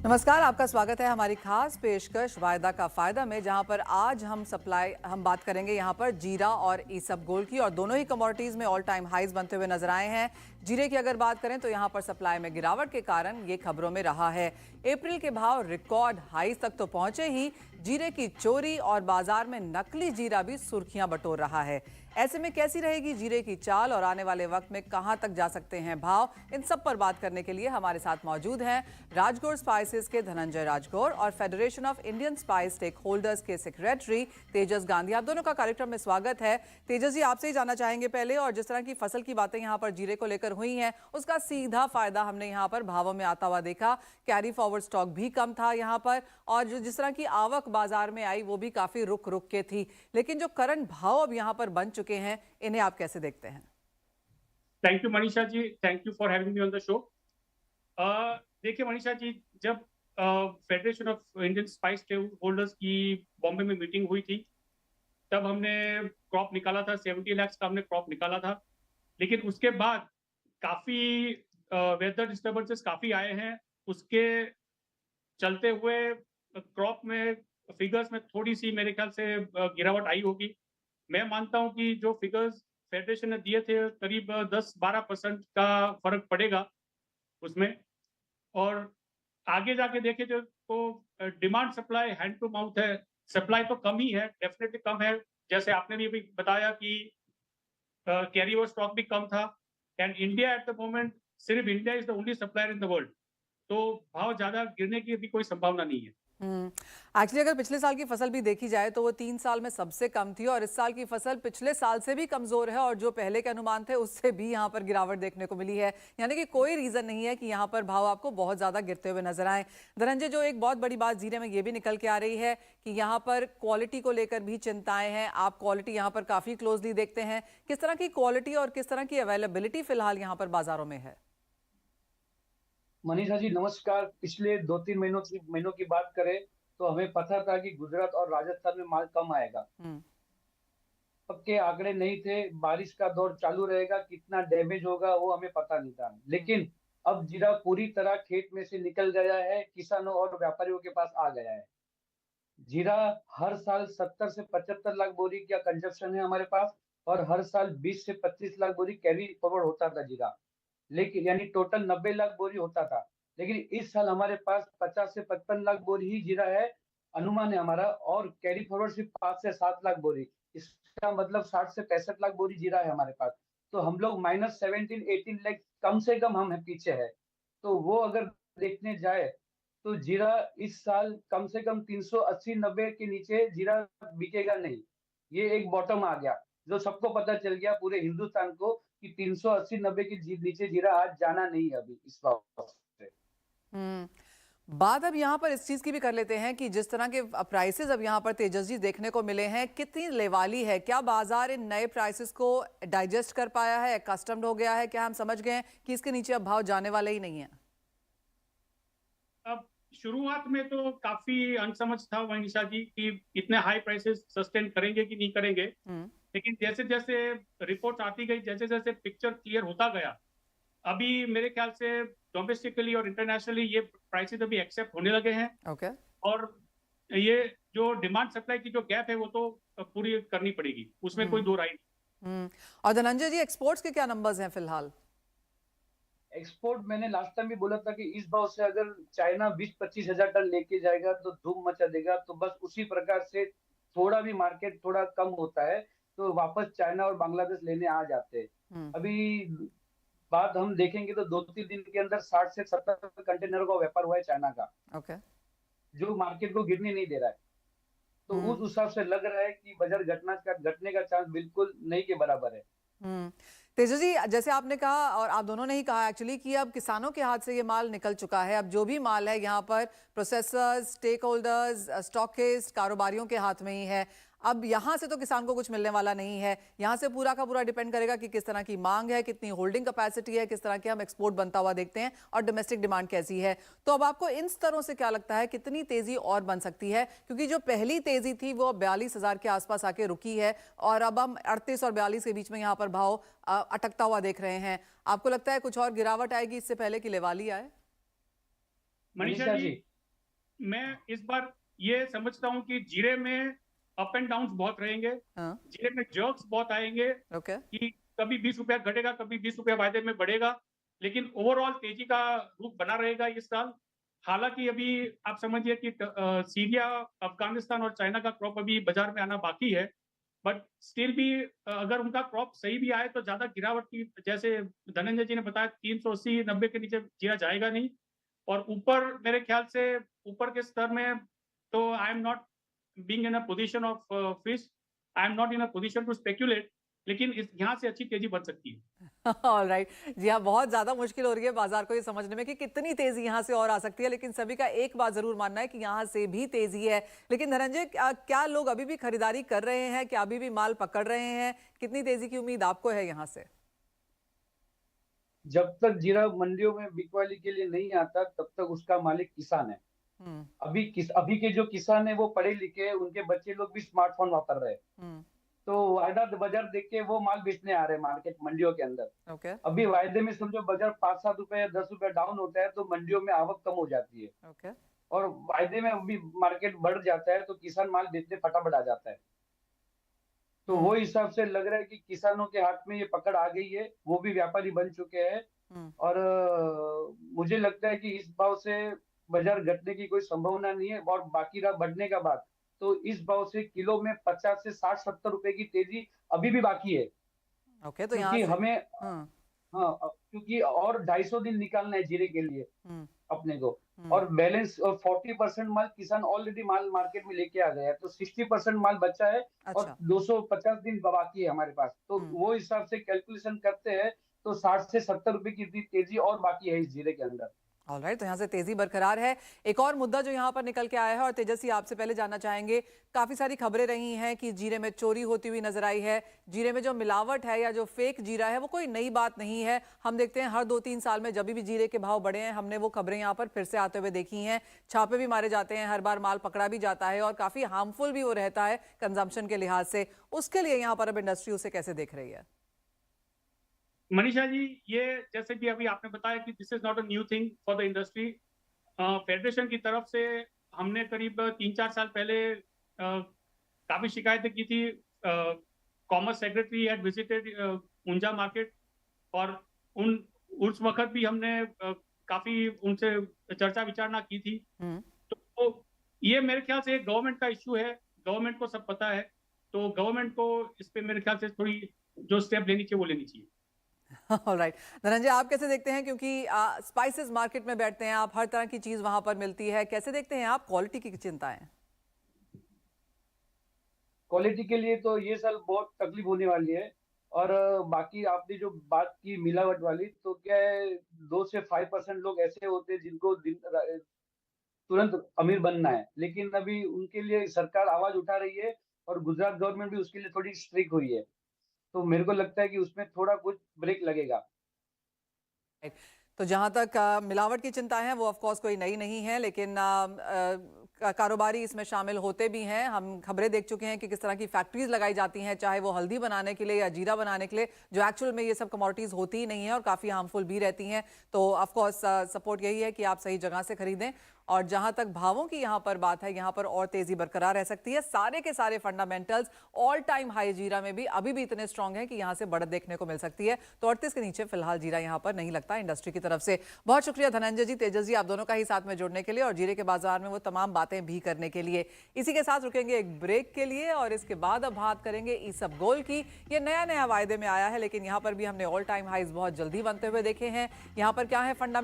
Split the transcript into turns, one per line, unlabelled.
नमस्कार, आपका स्वागत है हमारी खास पेशकश वायदा का फायदा में, जहां पर आज हम बात करेंगे यहां पर जीरा और ईसबगोल की। और दोनों ही कमोडिटीज में ऑल टाइम हाइज बनते हुए नजर आए हैं। जीरे की अगर बात करें तो यहां पर सप्लाई में गिरावट के कारण ये खबरों में रहा है। अप्रैल के भाव रिकॉर्ड हाइज तक तो पहुंचे ही, जीरे की चोरी और बाजार में नकली जीरा भी सुर्खियां बटोर रहा है। ऐसे में कैसी रहेगी जीरे की चाल और आने वाले वक्त में कहां तक जा सकते हैं भाव, इन सब पर बात करने के लिए हमारे साथ मौजूद हैं राजगौर स्पाइसेस के धनंजय राजगौर और federation of Indian spice stakeholders के सेक्रेटरी तेजस गांधी। आप दोनों का कार्यक्रम में स्वागत है। तेजस जी, आपसे ही जानना चाहेंगे पहले, और जिस तरह की फसल की बातें यहाँ पर जीरे को लेकर हुई हैं, उसका सीधा फायदा हमने यहाँ पर भावों में आता हुआ देखा। कैरी फॉरवर्ड स्टॉक भी कम था यहाँ पर, और जो जिस तरह की आवक बाजार में आई वो भी काफी रुक रुक के थी। लेकिन जो करंट भाव अब यहाँ पर बन चुके हैं, इन्हें आप कैसे देखते हैं?
Thank you Manisha ji, thank you for having me on the show. देखिए मनीषा जी, जब federation of Indian spice holders की बॉम्बे में मीटिंग हुई थी, तब हमने क्रॉप निकाला था, 70 लाख का हमने क्रॉप निकाला था। लेकिन उसके बाद काफी वेदर डिस्टर्बेंसेस काफी आए हैं। उसके चलते हुए क्रॉप में फिगर्स में थोड़ी सी मेरे ख्याल से गिरावट आई होगी। मैं मानता हूं कि जो फिगर्स फेडरेशन ने दिए थे, करीब 10-12% का फर्क पड़ेगा उसमें। और आगे जाके देखें तो demand supply hand to mouth है। सप्लाई तो कम ही है, डेफिनेटली कम है। जैसे आपने भी अभी बताया कि कैरी ओवर स्टॉक भी कम था। And India at the moment, सिर्फ India is the only supplier in the world. तो भाव ज्यादा गिरने की भी कोई संभावना नहीं है।
एक्चुअली अगर पिछले साल की फसल भी देखी जाए तो वो 3 साल में सबसे कम थी, और इस साल की फसल पिछले साल से भी कमजोर है, और जो पहले के अनुमान थे उससे भी यहाँ पर गिरावट देखने को मिली है। यानी कि कोई रीजन नहीं है कि यहाँ पर भाव आपको बहुत ज्यादा गिरते हुए नजर आए। धनंजय, जो एक बहुत बड़ी बात जीरे में ये भी निकल के आ रही है कि यहाँ पर क्वालिटी को लेकर भी चिंताएं हैं। आप क्वालिटी यहाँ पर काफी क्लोजली देखते हैं, किस तरह की क्वालिटी और किस तरह की अवेलेबिलिटी फिलहाल यहाँ पर बाजारों में है?
मनीषा जी नमस्कार। पिछले 2-3 महीनों की बात करें तो हमें पता था कि गुजरात और राजस्थान में माल कम आएगा।
हम्म।
अब के आंकड़े नहीं थे, बारिश का दौर चालू रहेगा, कितना डैमेज होगा वो हमें पता नहीं था। लेकिन अब जीरा पूरी तरह खेत में से निकल गया है, किसानों और व्यापारियों के पास आ गया है। जीरा हर साल 70 से 75 लाख बोरी का कंजप्शन है हमारे पास, और हर साल 20 से 25 लाख बोरी कैरी फॉरवर्ड होता था जीरा। लेकिन यानी टोटल 90 लाख बोरी होता था। लेकिन इस साल हमारे पास 50 से 55 लाख बोरी ही जीरा है, अनुमान है हमारा, और कैरी फॉरवर्ड सिर्फ 5 से 7 लाख बोरी। इसका मतलब 60 से 65 लाख बोरी जीरा है हमारे पास। तो हम लोग -17-18 लाख कम से कम हम है पीछे है। तो वो अगर देखने जाए तो जीरा इस साल कम से कम 380-90 के नीचे जीरा बिकेगा नहीं। ये एक बॉटम आ गया, जो सबको पता चल गया पूरे हिंदुस्तान को कि 380-90 के नीचे जीरा आज जाना नहीं है अभी इस वक्त से।
बात अब यहाँ पर इस चीज की भी कर लेते हैं कि जिस तरह के प्राइसेस अब यहाँ पर तेजस जी देखने को मिले हैं, कितनी लेवाली है? क्या बाजार इन नए प्राइसेस को डाइजेस्ट कर पाया है, कस्टम्ड हो गया है? क्या हम समझ गए हैं कि इसके नीचे अब भाव जाने वाले ही नहीं है?
अब शुरुआत में तो काफी अनसमझ था मनीषा जी कि इतने हाई प्राइसेस सस्टेन करेंगे कि नहीं करेंगे।
हम्म।
लेकिन जैसे जैसे रिपोर्ट आती गई, जैसे जैसे पिक्चर क्लियर होता गया, अभी मेरे ख्याल से डोमेस्टिकली और इंटरनेशनली ये प्राइसेस अभी एक्सेप्ट होने लगे हैं।
ओके।
और ये जो डिमांड सप्लाई की जो गैप है वो तो पूरी करनी पड़ेगी, उसमें कोई
हम्म।
दो राय नहीं।
और धनंजय जी, एक्सपोर्ट्स के क्या नंबर्स हैं फिलहाल?
एक्सपोर्ट मैंने लास्ट टाइम भी बोला था कि इस भाव से अगर चाइना 20-25 हजार टन लेके जाएगा तो धूम मचा देगा। तो बस उसी प्रकार से थोड़ा भी मार्केट थोड़ा कम होता है तो वापस चाइना और बांग्लादेश लेने आ जाते हैं।
हम्म।
अभी बात हम देखेंगे तो 2-3 दिन के अंदर 60 से 70 कंटेनर का व्यापार हुआ है चाइना का,
ओके।
जो मार्केट को गिरने नहीं दे रहा है। तो उस
हम्म।
हिसाब से लग रहा है कि बाजार घटने का चांस बिल्कुल नहीं के बराबर है।
हम्म। तेजस जी, जैसे आपने कहा और आप दोनों ने ही कहा एक्चुअली कि अब किसानों के हाथ से ये माल निकल चुका है। अब जो भी माल है यहाँ पर प्रोसेसर्स, स्टेक होल्डर्स, स्टॉकिस्ट, कारोबारियों के हाथ में ही है। अब यहाँ से तो किसान को कुछ मिलने वाला नहीं है। यहाँ से पूरा का पूरा डिपेंड करेगा कि किस तरह की मांग है, कितनी होल्डिंग कैपेसिटी है, किस तरह के हम एक्सपोर्ट बनता हुआ देखते हैं, और डोमेस्टिक डिमांड कैसी है। तो अब आपको इन स्तरों से क्या लगता है, कितनी तेजी और बन सकती है? क्योंकि जो पहली तेजी थी वो 42,000 के आसपास आके रुकी है, और अब हम 38 और 42 के बीच में यहाँ पर भाव अटकता हुआ देख रहे हैं। आपको लगता है कुछ और गिरावट आएगी इससे पहले कि लेवाली आए?
मनीषा
मनीषा
जी,
जी
मैं इस बार ये समझता हूँ कि जीरे में अप एंड डाउन बहुत रहेंगे।
हाँ,
जीरे में जर्क्स बहुत आएंगे
ओके।
कि कभी 20 रुपया घटेगा, कभी 20 रुपया वायदे में बढ़ेगा, लेकिन ओवरऑल तेजी का रुख बना रहेगा इस साल। हालांकि अभी आप समझिए कि सीरिया, अफगानिस्तान और चाइना का क्रॉप अभी बाजार में आना बाकी है, बट स्टिल भी अगर उनका क्रॉप सही भी आए तो ज्यादा गिरावट की, जैसे धनंजय जी ने बताया, 380-90 के नीचे जीरा जाएगा नहीं। और ऊपर मेरे ख्याल से ऊपर के स्तर में तो I am not being in a position of fish, I am not in a position to speculate, लेकिन इस यहाँ से अच्छी तेजी बन सकती है।
All right. जी हाँ, बहुत ज्यादा मुश्किल हो रही है बाजार को ये समझने में कि कितनी तेजी यहाँ से और आ सकती है, लेकिन सभी का एक बात जरूर मानना है कि यहाँ से भी तेजी है। लेकिन धनंजय, क्या लोग अभी भी खरीदारी कर रहे हैं? क्या अभी भी माल पकड़ रहे हैं? कितनी तेजी की उम्मीद आपको है यहाँ से?
जब तक जीरा मंडियों में बिकवाली के लिए नहीं आता तब तक उसका मालिक किसान है।
हम्म।
अभी के जो किसान है वो पढ़े लिखे, उनके बच्चे लोग भी स्मार्टफोन वापर रहे हैं,
हम्म।
तो वायदा बाजार देख के वो माल बेचने आ रहे हैं मार्केट मंडियों के अंदर।
ओके।
अभी वायदे में समझो बाजार 5-7 रुपए या 10 रुपए डाउन होता है तो मंडियों में आवक कम हो जाती है,
ओके।
और वायदे में अभी मार्केट बढ़ जाता है तो किसान माल बेचने फटाफट आ जाता है। तो वो हिसाब से लग रहा है कि किसानों के हाथ में ये पकड़ आ गई है, वो भी व्यापारी बन चुके हैं।
हम्म।
और मुझे लगता है कि इस भाव से बाजार घटने की कोई संभावना नहीं है, और बाकी रहा बढ़ने का बात, तो इस भाव से किलो में 50 से 60-70 रुपए की तेजी अभी भी बाकी है।
ओके, तो यहाँ
क्योंकि
से
हमें,
हाँ।
हाँ, क्योंकि और 250 दिन निकालना है जीरे के लिए
हम्म।
अपने को,
हम्म।
और बैलेंस और 40% माल किसान ऑलरेडी माल मार्केट में लेके आ गया है, तो 60% माल बचा है और
अच्छा।
250 दिन बाकी है हमारे पास। तो
हम्म।
वो हिसाब से कैलकुलेशन करते हैं तो 60 से 70 रुपए की तेजी और बाकी है इस जीरे के अंदर।
ऑलराइट, तो यहाँ से तेजी बरकरार है। एक और मुद्दा जो यहाँ पर निकल के आया है, और तेजस्वी आपसे पहले जानना चाहेंगे, काफी सारी खबरें रही हैं कि जीरे में चोरी होती हुई नजर आई है। जीरे में जो मिलावट है या जो फेक जीरा है वो कोई नई बात नहीं है। हम देखते हैं हर 2-3 साल में जब भी जीरे के भाव बढ़े हैं, हमने वो खबरें यहाँ पर फिर से आते हुए देखी हैं। छापे भी मारे जाते हैं, हर बार माल पकड़ा भी जाता है, और काफी हार्मफुल भी वो रहता है कंजम्पशन के लिहाज से। उसके लिए यहाँ पर अब इंडस्ट्री उसे कैसे देख रही है?
मनीषा जी, ये जैसे कि अभी आपने बताया कि this is not a new thing for the industry. Federation की तरफ से हमने करीब 3-4 साल पहले काफी शिकायतें की थी। Commerce secretary had visited Unjha market, और उन उस वक्त भी हमने काफी उनसे चर्चा विचारणा की थी। तो ये मेरे ख्याल से एक गवर्नमेंट का इश्यू है, गवर्नमेंट को सब पता है, तो गवर्नमेंट को इस पे मेरे ख्याल से थोड़ी जो स्टेप लेनी चाहिए वो लेनी चाहिए।
ऑलराइट। धनंजय, आप कैसे देखते हैं, क्योंकि स्पाइसेस मार्केट में बैठते हैं आप, हर तरह की चीज वहां पर मिलती है, कैसे देखते हैं आप क्वालिटी की चिंता है?
क्वालिटी के लिए तो ये साल बहुत तकलीफ होने वाली है। और बाकी आपने जो बात की मिलावट वाली, तो क्या है, 2 से 5% लोग ऐसे होते हैं जिनको तुरंत अमीर बनना है, लेकिन अभी उनके लिए सरकार आवाज उठा रही है, और गुजरात गवर्नमेंट भी उसके लिए थोड़ी स्ट्रिक्ट हुई है, तो मेरे को लगता है कि उसमें थोड़ा कुछ ब्रेक लगेगा।
तो जहां तक मिलावट की चिंता है, वो ऑफ कोर्स कोई नई नहीं है, लेकिन कारोबारी इसमें शामिल होते भी हैं। हम खबरें देख चुके हैं कि किस तरह की फैक्ट्रीज लगाई जाती हैं, चाहे वो हल्दी बनाने के लिए या जीरा बनाने के लिए, जो एक्चुअल में ये सब कमोडिटीज होती ही नहीं है और काफ़ी हार्मफुल भी रहती हैं। तो ऑफ कोर्स सपोर्ट यही है कि आप सही जगह से खरीदें। और जहां तक भावों की यहाँ पर बात है, यहाँ पर और तेजी बरकरार रह सकती है। सारे के सारे फंडामेंटल्स ऑल टाइम हाई जीरा में भी अभी भी इतने स्ट्रांग हैं कि यहाँ से बढ़त देखने को मिल सकती है। तो 38 के नीचे फिलहाल जीरा यहाँ पर नहीं लगता इंडस्ट्री की तरफ से। बहुत शुक्रिया धनंजय जी, तेजस जी, आप दोनों का ही साथ में जुड़ने के लिए और जीरे के बाजार में वो तमाम बातें भी करने के लिए। इसी के साथ रुकेंगे एक ब्रेक के लिए, और इसके बाद अब बात करेंगे ईसबगोल की। ये नया नया वायदे में आया है, लेकिन यहाँ पर भी हमने ऑल टाइम हाइज बहुत जल्दी बनते हुए देखे हैं। यहाँ पर क्या है फंडामेंटल